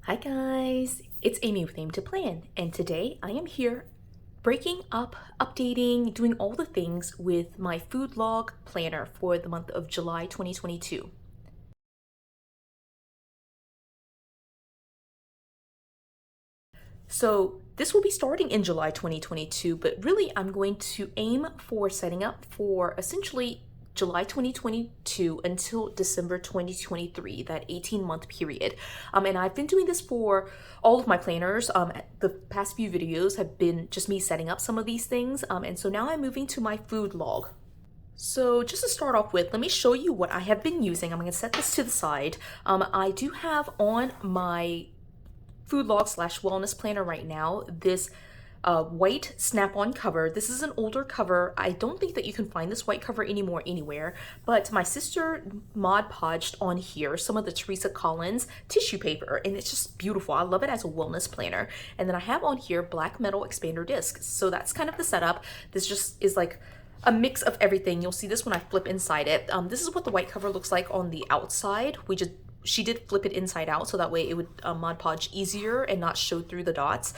Hi guys, it's Amy with Aim to Plan, and today I am here breaking up, updating, doing all the things with my food log planner for the month of July 2022. So this will be starting in July 2022, but really I'm going to aim for setting up for essentially July 2022 until December 2023, that 18-month period. And I've been doing this for all of my planners. The past few videos have been just me setting up some of these things. And so now I'm moving to my food log. So just to start off with, let me show you what I have been using. I'm going to set this to the side. I do have on my food log slash wellness planner right now this white snap-on cover. This is an older cover. I don't think that you can find this white cover anymore anywhere, but my sister Mod Podged on here some of the Teresa Collins tissue paper, and it's just beautiful. I love it as a wellness planner. And then I have on here black metal expander discs. So that's kind of the setup. This just is like a mix of everything. You'll see this when I flip inside it. This is what the white cover looks like on the outside. She did flip it inside out so that way it would Mod Podge easier and not show through the dots.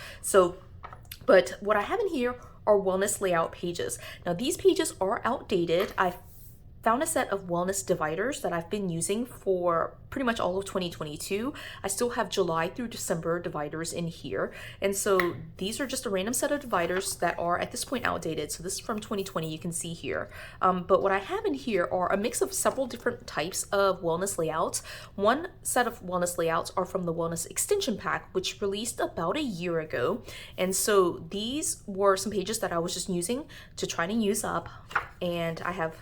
But what I have in here are wellness layout pages. Now these pages are outdated. I found a set of wellness dividers that I've been using for pretty much all of 2022. I still have July through December dividers in here. And so these are just a random set of dividers that are at this point outdated. So this is from 2020, you can see here. But what I have in here are a mix of several different types of wellness layouts. One set of wellness layouts are from the Wellness Extension Pack, which released about a year ago. And so these were some pages that I was just using to try to use up. And I have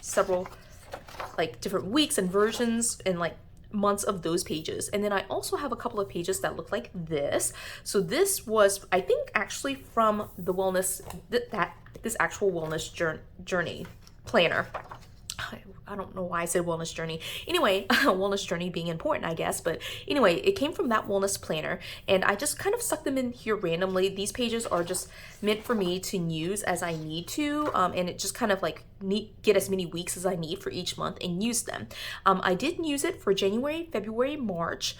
several like different weeks and versions and like months of those pages. And then I also have a couple of pages that look like this. So this was, I think, actually from the wellness, this actual wellness journey planner. I don't know why I said wellness journey. Anyway, wellness journey being important, I guess. But anyway, it came from that wellness planner, and I just kind of stuck them in here randomly. These pages are just meant for me to use as I need to, and it just kind of like get as many weeks as I need for each month and use them. I did use it for January, February, March,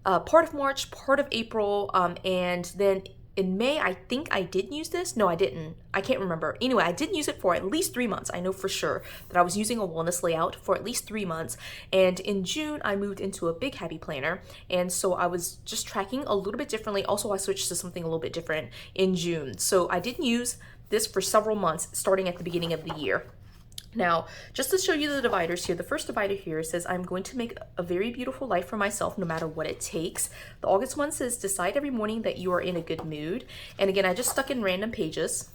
part of March, part of April, and then in May, I think I did use this. No, I didn't. I can't remember. Anyway, I did use it for at least 3 months. I know for sure that I was using a wellness layout for at least 3 months. And in June, I moved into a big happy planner. And so I was just tracking a little bit differently. Also, I switched to something a little bit different in June. So I did use this for several months, starting at the beginning of the year. Now, just to show you the dividers here, the first divider here says, I'm going to make a very beautiful life for myself no matter what it takes. The August one says, decide every morning that you are in a good mood. And again, I just stuck in random pages,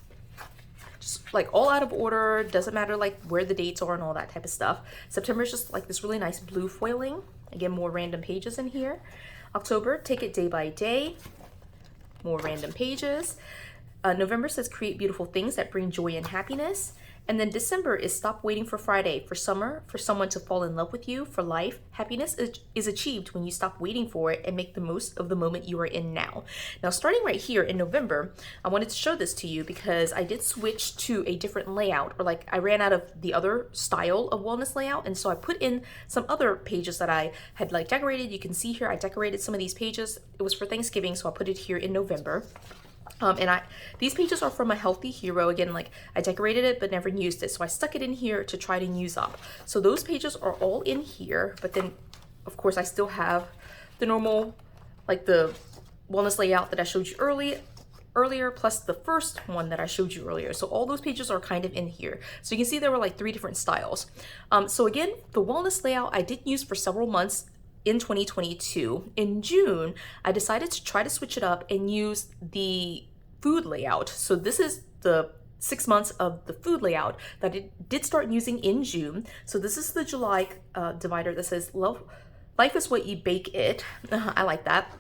just like all out of order, doesn't matter like where the dates are and all that type of stuff. September is just like this really nice blue foiling. Again, more random pages in here. October, take it day by day, more random pages. November says, create beautiful things that bring joy and happiness. And then December is stop waiting for Friday, for summer, for someone to fall in love with you, for life. Happiness is achieved when you stop waiting for it and make the most of the moment you are in now. Now, starting right here in November, I wanted to show this to you because I did switch to a different layout, or like I ran out of the other style of wellness layout. And so I put in some other pages that I had like decorated. You can see here, I decorated some of these pages. It was for Thanksgiving, so I put it here in November. These pages are from a Healthy Hero. Again, like I decorated it but never used it, so I stuck it in here to try to use up. So those pages are all in here, but then of course I still have the normal, like the wellness layout that I showed you earlier, plus the first one that I showed you earlier. So all those pages are kind of in here. So you can see there were like 3 different styles. So again, the wellness layout I did use for several months in 2022. In June, I decided to try to switch it up and use the food layout. So this is the 6 months of the food layout that I did start using in June. So this is the July divider that says, life is what you bake it. I like that.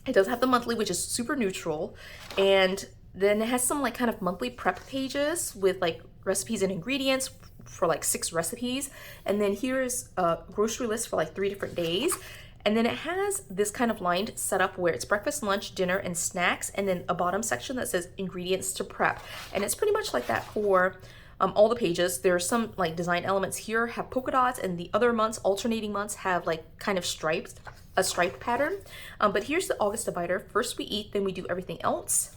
It does have the monthly, which is super neutral. And then it has some like kind of monthly prep pages with like recipes and ingredients for like 6 recipes. And then here's a grocery list for like 3 different days. And then it has this kind of lined setup where it's breakfast, lunch, dinner, and snacks, and then a bottom section that says ingredients to prep. And it's pretty much like that for all the pages. There are some like design elements here have polka dots, and the other months, alternating months, have like kind of a striped pattern. But here's the August divider. First we eat, then we do everything else.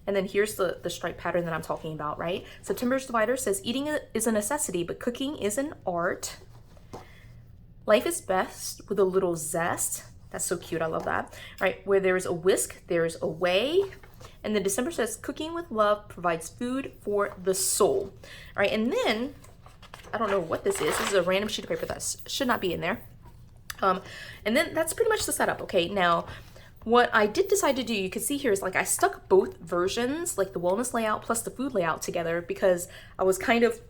And then here's the stripe pattern that I'm talking about, right? September's divider says eating is a necessity, but cooking is an art. Life is best with a little zest. That's so cute, I love that. Right, where there's a whisk, there's a way. And then December says cooking with love provides food for the soul. All right, and then, I don't know what this is. This is a random sheet of paper that should not be in there. And then that's pretty much the setup, okay? Now, what I did decide to do, you can see here, is like I stuck both versions, like the wellness layout plus the food layout together, because I was kind of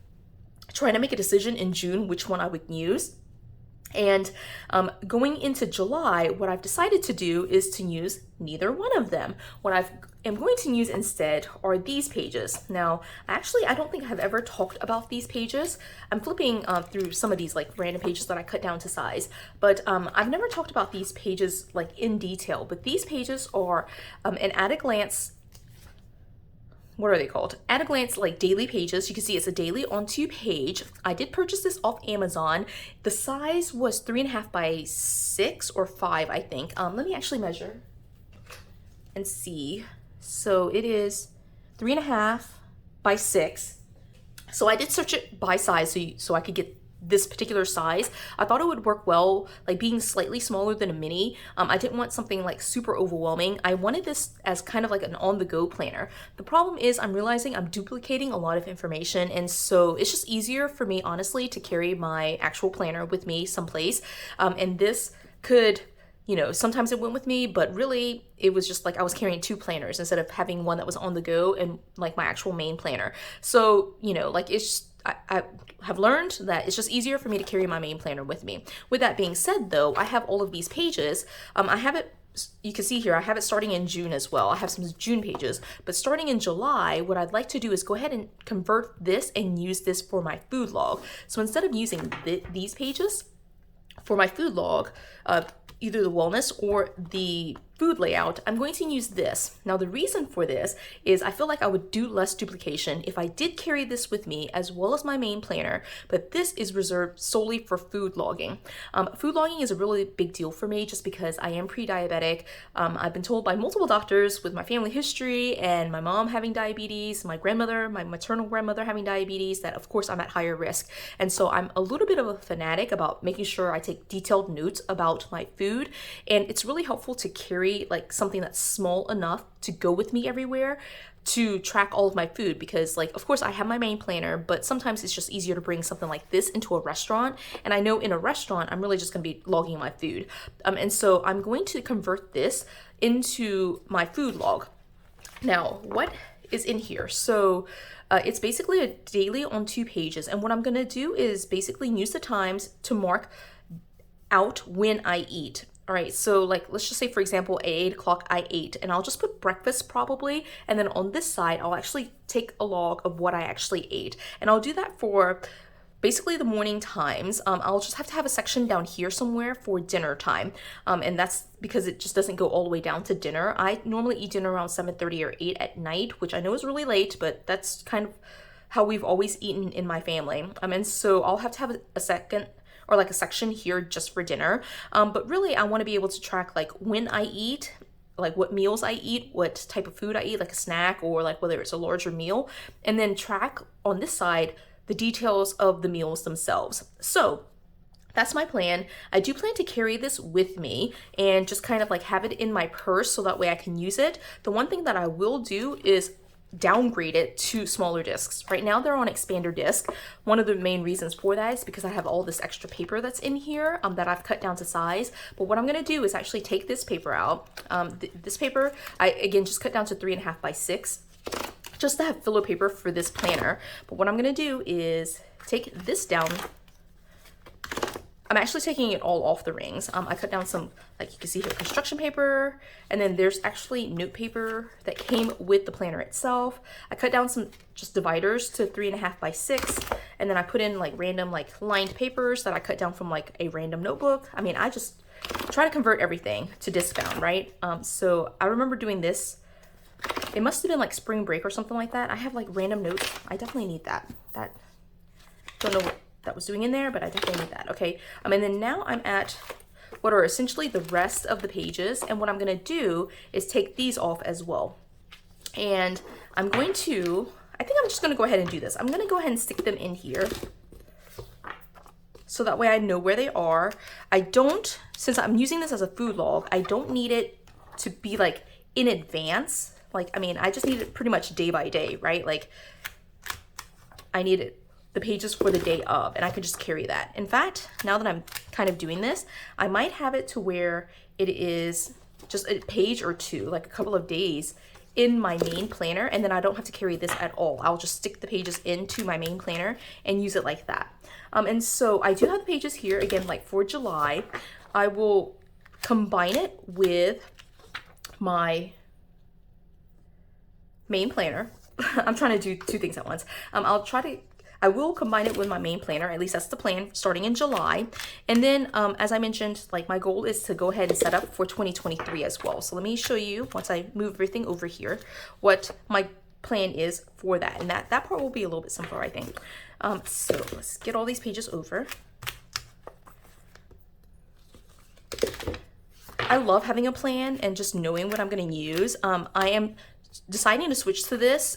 trying to make a decision in June which one I would use. And going into July, what I've decided to do is to use neither one of them. What I am going to use instead are these pages. Now, actually, I don't think I've ever talked about these pages. I'm flipping through some of these like random pages that I cut down to size, but I've never talked about these pages like in detail. But these pages are an at a glance. What are they called? At a glance, like daily pages. You can see it's a daily on 2 page. I did purchase this off Amazon. The size was 3.5 by 6 or 5, I think. Let me actually measure and see. So it is 3.5 by 6. So I did search it by size so I could get this particular size. I thought it would work well, like being slightly smaller than a mini. I didn't want something like super overwhelming. I wanted this as kind of like an on-the-go planner. The problem is I'm realizing I'm duplicating a lot of information, and so it's just easier for me, honestly, to carry my actual planner with me someplace. And this could, you know, sometimes it went with me, but really it was just like I was carrying 2 planners instead of having one that was on the go and like my actual main planner. So, you know, like it's just, I have learned that it's just easier for me to carry my main planner with me. With that being said, though, I have all of these pages. I have it, you can see here, I have it starting in June as well. I have some June pages, but starting in July, what I'd like to do is go ahead and convert this and use this for my food log. So instead of using these pages for my food log, either the wellness or the food layout, I'm going to use this. Now, the reason for this is I feel like I would do less duplication if I did carry this with me as well as my main planner, but this is reserved solely for food logging. Food logging is a really big deal for me just because I am pre-diabetic. I've been told by multiple doctors with my family history and my mom having diabetes, my grandmother, my maternal grandmother having diabetes, that of course I'm at higher risk. And so I'm a little bit of a fanatic about making sure I take detailed notes about my food. And it's really helpful to carry like something that's small enough to go with me everywhere to track all of my food, because like of course I have my main planner, but sometimes it's just easier to bring something like this into a restaurant, and I know in a restaurant I'm really just going to be logging my food, and so I'm going to convert this into my food log. Now, what is in here? So it's basically a daily on 2 pages, and what I'm going to do is basically use the times to mark out when I eat. All right, so like, let's just say, for example, at 8 o'clock I ate, and I'll just put breakfast probably, and then on this side, I'll actually take a log of what I actually ate. And I'll do that for basically the morning times. I'll just have to have a section down here somewhere for dinner time. And that's because it just doesn't go all the way down to dinner. I normally eat dinner around 7:30 or 8 at night, which I know is really late, but that's kind of how we've always eaten in my family. And so I'll have to have a second or like a section here just for dinner. But really I want to be able to track like when I eat, like what meals I eat, what type of food I eat, like a snack or like whether it's a larger meal, and then track on this side the details of the meals themselves. So that's my plan. I do plan to carry this with me and just kind of like have it in my purse so that way I can use it. The one thing that I will do is downgrade it to smaller discs. Right now they're on expander disc. One of the main reasons for that is because I have all this extra paper that's in here that I've cut down to size. But what I'm going to do is actually take this paper out. This paper I again just cut down to 3.5 by 6 just to have filler paper for this planner. But what I'm going to do is take this down. I'm actually taking it all off the rings. I cut down some, like you can see here, construction paper, and then there's actually note paper that came with the planner itself. I cut down some just dividers to 3.5 by 6, and then I put in like random like lined papers that I cut down from like a random notebook. I mean, I just try to convert everything to disc bound, right? So I remember doing this It must have been like spring break or something like that. I have like random notes. I definitely need that. Don't know what that was doing in there, but I definitely need that. Okay, and then now I'm at what are essentially the rest of the pages, and what I'm gonna do is take these off as well. And I'm going to, I think I'm just gonna go ahead and do this. I'm gonna go ahead and stick them in here, so that way I know where they are. I don't, since I'm using this as a food log, I don't need it to be like in advance. Like, I mean, I just need it pretty much day by day, right? Like, I need it, the pages for the day of, and I could just carry that. In fact, now that I'm kind of doing this, I might have it to where it is just a page or two, like a couple of days in my main planner, and then I don't have to carry this at all. I'll just stick the pages into my main planner and use it like that. And so I do have the pages here, again, like for July. I will combine it with my main planner. I'm trying to do two things at once. I will combine it with my main planner, at least that's the plan, starting in July. And then, as I mentioned, like my goal is to go ahead and set up for 2023 as well. So let me show you, once I move everything over here, what my plan is for that. And that part will be a little bit simpler, I think. So let's get all these pages over. I love having a plan and just knowing what I'm going to use. I am deciding to switch to this.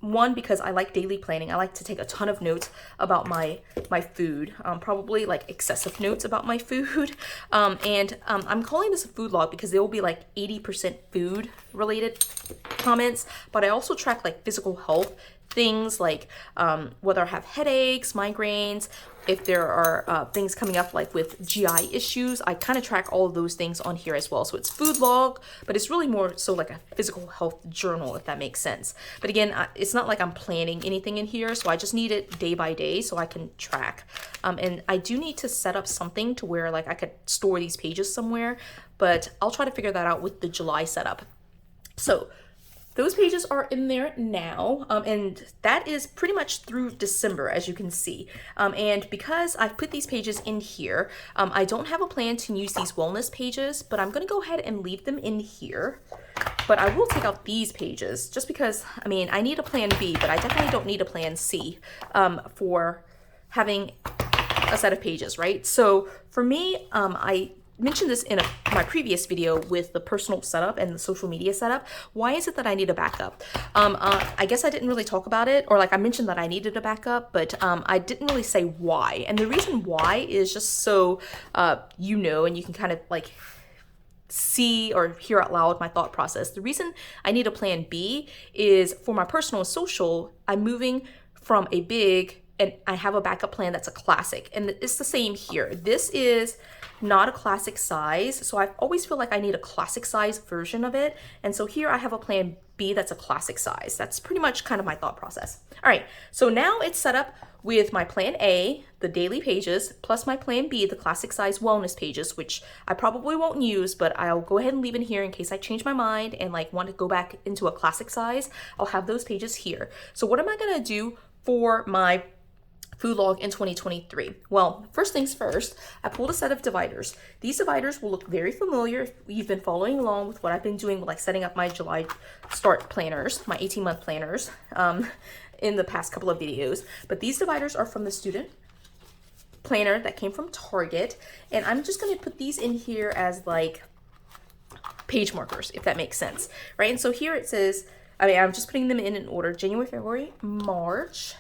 One, because I like daily planning. I like to take a ton of notes about my food, probably like excessive notes about my food. I'm calling this a food log because there will be like 80% food related comments, but I also track like physical health things, like whether I have headaches, migraines, if there are things coming up like with GI issues. I kind of track all of those things on here as well. So it's food log, but it's really more so like a physical health journal, if that makes sense. But again, it's not like I'm planning anything in here, so I just need it day by day so I can track. And I do need to set up something to where like I could store these pages somewhere, but I'll try to figure that out with the July setup. So those pages are in there now, and that is pretty much through December, as you can see. And because I've put these pages in here, I don't have a plan to use these wellness pages, but I'm gonna go ahead and leave them in here. But I will take out these pages just because, I mean, I need a plan B, but I definitely don't need a plan C for having a set of pages, right? So for me, I mentioned this in my previous video with the personal setup and the social media setup. Why is it that I need a backup? I guess I didn't really talk about it, or like I mentioned that I needed a backup, but I didn't really say why. And the reason why is just so you know, and you can kind of like see or hear out loud my thought process. The reason I need a plan B is for my personal and social, I'm moving from a big, and I have a backup plan that's a classic. And it's the same here. This is not a classic size, so I always feel like I need a classic size version of it. And so here I have a plan B that's a classic size. That's pretty much kind of my thought process. All right, so now it's set up with my plan A, the daily pages, plus my plan B, the classic size wellness pages, which I probably won't use, but I'll go ahead and leave in here in case I change my mind and like want to go back into a classic size. I'll have those pages here. So what am I gonna do for my food log in 2023? Well, first things first, I pulled a set of dividers. These dividers will look very familiar if you've been following along with what I've been doing, like setting up my July start planners, my 18-month planners, in the past couple of videos. But these dividers are from the student planner that came from Target, and I'm just going to put these in here as like page markers, if that makes sense, right? And so here it says, I mean, I'm just putting them in order: January, February, March,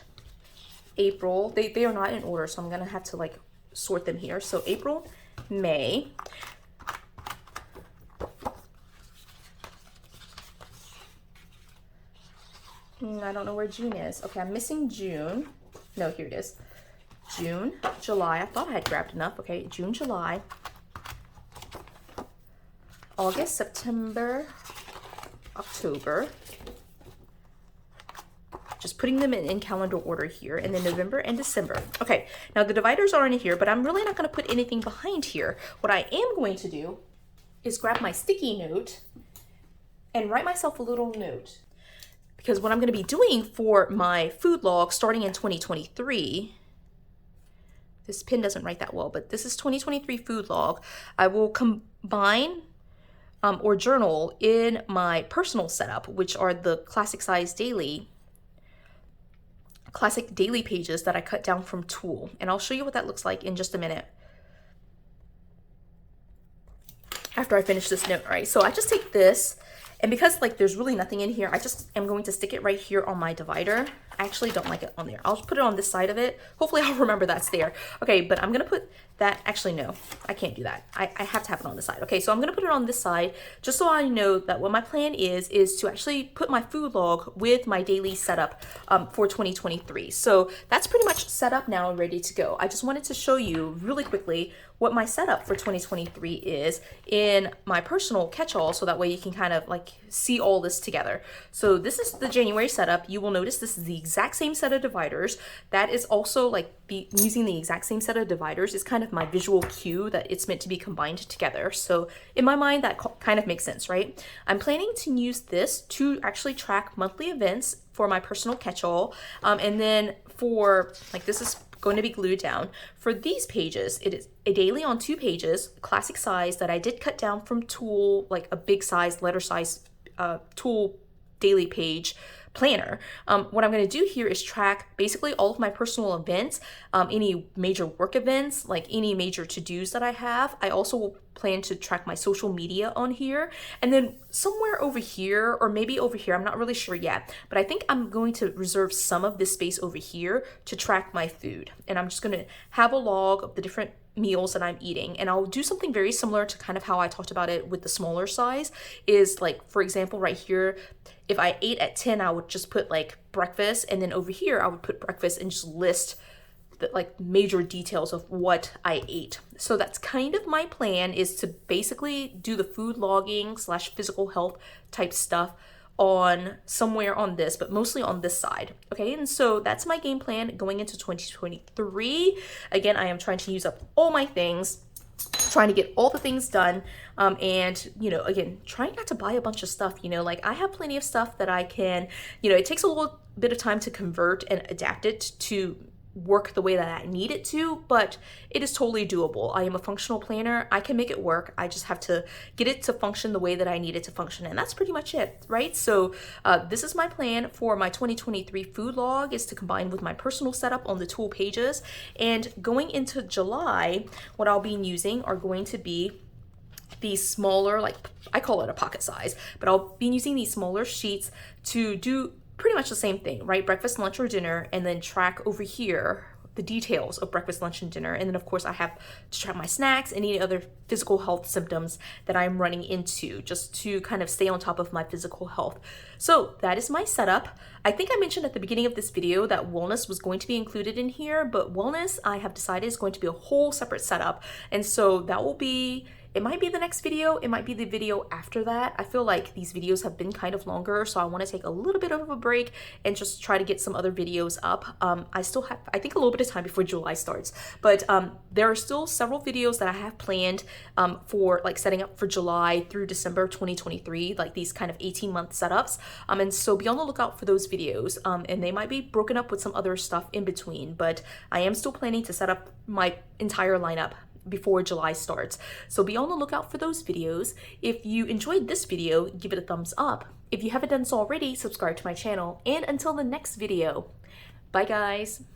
April. They are not in order, so I'm gonna have to like sort them here. So April, May, I don't know where June is. Okay, I'm missing June. No, here it is. June, July. I thought I had grabbed enough. Okay, June, July, August, September, October. Just putting them in calendar order here, and then November and December. Okay, now the dividers are in here, but I'm really not going to put anything behind here. What I am going to do is grab my sticky note and write myself a little note, because what I'm going to be doing for my food log starting in 2023, this pen doesn't write that well, but this is 2023 food log. I will combine or journal in my personal setup, which are the classic daily pages that I cut down from Tool. And I'll show you what that looks like in just a minute after I finish this note, right? So I just take this, and because like there's really nothing in here, I just am going to stick it right here on my divider. I actually don't like it on there. I'll put it on this side of it. Hopefully I'll remember that's there. Okay, but I'm gonna put that, actually no, I can't do that. I have to have it on the side. Okay, so I'm gonna put it on this side just so I know that what my plan is to actually put my food log with my daily setup for 2023. So that's pretty much set up now and ready to go. I just wanted to show you really quickly what my setup for 2023 is in my personal catch-all, so that way you can kind of like see all this together. So this is the January setup. You will notice this is the exact same set of dividers. That is also like using the exact same set of dividers is kind of my visual cue that it's meant to be combined together. So in my mind, that kind of makes sense, right? I'm planning to use this to actually track monthly events for my personal catch-all. And then for, like, this is going to be glued down. For these pages, it is a daily on 2 pages, classic size that I did cut down from Tool, like a big size, letter size Tool daily page planner. What I'm going to do here is track basically all of my personal events, any major work events, like any major to-dos that I have. I also will plan to track my social media on here, and then somewhere over here, or maybe over here, I'm not really sure yet, but I think I'm going to reserve some of this space over here to track my food. And I'm just going to have a log of the different meals that I'm eating, and I'll do something very similar to kind of how I talked about it with the smaller size. Is like, for example, right here, if I ate at 10, I would just put like breakfast, and then over here I would put breakfast and just list the like major details of what I ate. So that's kind of my plan, is to basically do the food logging / physical health type stuff on somewhere on this, but mostly on this side. Okay, and so that's my game plan going into 2023. Again, I am trying to use up all my things, trying to get all the things done, and you know, again, trying not to buy a bunch of stuff. You know, like I have plenty of stuff that I can, you know, it takes a little bit of time to convert and adapt it to work the way that I need it to, but it is totally doable. I am a functional planner. I can make it work. I just have to get it to function the way that I need it to function, and that's pretty much it, right? So this is my plan for my 2023 food log, is to combine with my personal setup on the Tool pages. And going into July, what I'll be using are going to be these smaller, like I call it a pocket size, but I'll be using these smaller sheets to do pretty much the same thing, right? Breakfast, lunch, or dinner, and then track over here the details of breakfast, lunch, and dinner. And then of course I have to track my snacks and any other physical health symptoms that I'm running into, just to kind of stay on top of my physical health. So that is my setup. I think I mentioned at the beginning of this video that wellness was going to be included in here, but wellness, I have decided, is going to be a whole separate setup. And so that will be, it might be the next video, it might be the video after that. I feel like these videos have been kind of longer, so I want to take a little bit of a break and just try to get some other videos up. I still have, I think, a little bit of time before July starts, but there are still several videos that I have planned for like setting up for July through December 2023, like these kind of 18-month setups. And so be on the lookout for those videos, and they might be broken up with some other stuff in between, but I am still planning to set up my entire lineup before July starts. So be on the lookout for those videos. If you enjoyed this video, give it a thumbs up. If you haven't done so already, subscribe to my channel. And until the next video, bye guys.